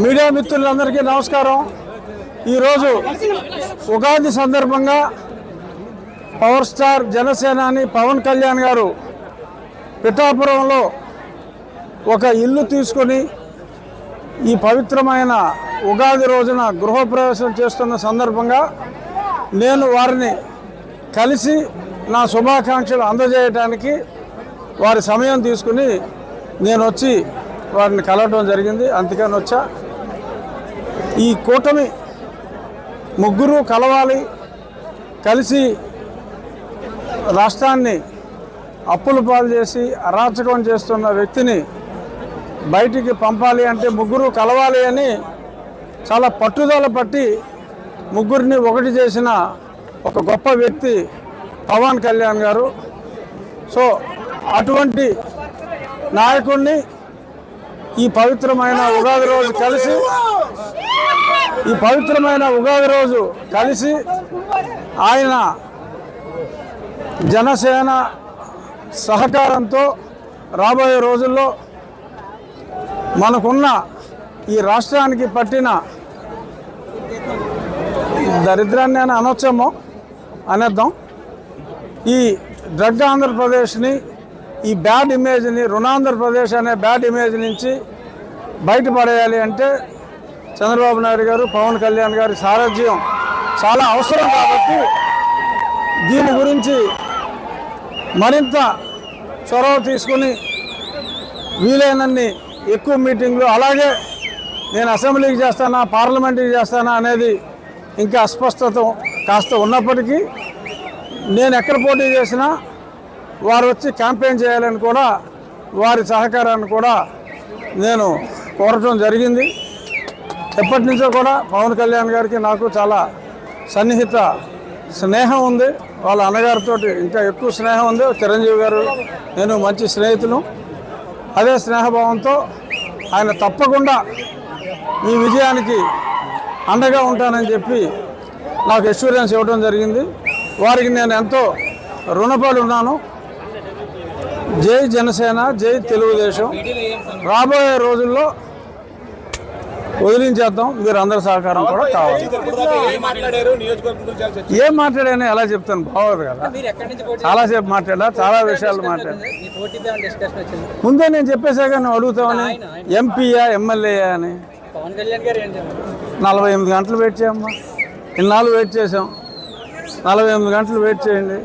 Media మిత్రులందరికీ నమస్కారం. ఈరోజు ఉగాది సందర్భంగా పవర్ స్టార్ జనసేనాని పవన్ కళ్యాణ్ గారు పిఠాపురంలో ఒక ఇల్లు తీసుకొని ఈ పవిత్రమైన ఉగాది రోజున గృహప్రవేశం చేస్తున్న సందర్భంగా నేను వారిని కలిసి నా శుభాకాంక్షలు అందజేయడానికి వారి సమయం తీసుకుని నేను వచ్చి వారిని కలవడం జరిగింది. అందుకని వచ్చా. ఈ కూటమి ముగ్గురు కలవాలి, కలిసి రాష్ట్రాన్ని అప్పుల పాలు చేసి అరాచకం చేస్తున్న వ్యక్తిని బయటికి పంపాలి అంటే ముగ్గురు కలవాలి అని చాలా పట్టుదల పట్టి ముగ్గురిని ఒకటి చేసిన ఒక గొప్ప వ్యక్తి పవన్ కళ్యాణ్ గారు. సో అటువంటి నాయకుడిని ఈ పవిత్రమైన ఉగాది రోజు కలిసి ఆయన జనసేన సహకారంతో రాబోయే రోజుల్లో మనకున్న ఈ రాష్ట్రానికి పట్టిన దరిద్రాన్ని అని అనొచ్చేమో అనేద్దాం. ఈ డ్రగ్ ఆంధ్రప్రదేశ్ని, ఈ బ్యాడ్ ఇమేజ్ని, రుణాంధ్రప్రదేశ్ అనే బ్యాడ్ ఇమేజ్ నుంచి బయటపడేయాలి అంటే చంద్రబాబు నాయుడు గారు, పవన్ కళ్యాణ్ గారి సారథ్యం చాలా అవసరం. కాబట్టి దీని గురించి మరింత చొరవ తీసుకుని వీలైనన్ని ఎక్కువ మీటింగ్లు, అలాగే నేను అసెంబ్లీకి చేస్తానా పార్లమెంట్కి చేస్తానా అనేది ఇంకా అస్పష్టత కాస్త ఉన్నప్పటికీ నేను ఎక్కడ పోటీ చేసినా వారు వచ్చి క్యాంపెయిన్ చేయాలని కూడా వారి సహకారాన్ని కూడా నేను కోరటం జరిగింది. ఎప్పటి నుంచో కూడా పవన్ కళ్యాణ్ గారికి నాకు చాలా సన్నిహిత స్నేహం ఉంది. వాళ్ళ అన్నగారితో ఇంకా ఎక్కువ స్నేహం ఉంది. చిరంజీవి గారు నేను మంచి స్నేహితులు. అదే స్నేహభావంతో ఆయన తప్పకుండా ఈ విజయానికి అండగా ఉంటానని చెప్పి నాకు ఎష్యూరెన్స్ ఇవ్వడం జరిగింది. వారికి నేను ఎంతో రుణపడి ఉన్నాను. జై జనసేన, జై తెలుగుదేశం. రాబోయే రోజుల్లో వదిలించేద్దాం. మీరు అందరి సహకారం కూడా కావాలి. ఏం మాట్లాడాను ఎలా చెప్తాను, బాగోదు కదా. చాలాసేపు మాట్లాడా, చాలా విషయాలు మాట్లాడా. ముందే నేను చెప్పేసాక నువ్వు అడుగుతావని. ఎంపీయా ఎమ్మెల్యేయా అని 48 గంటలు వెయిట్ చేయమ్మా. ఇన్నాళ్ళు వెయిట్ చేసాం. 48 గంటలు వెయిట్ చేయండి.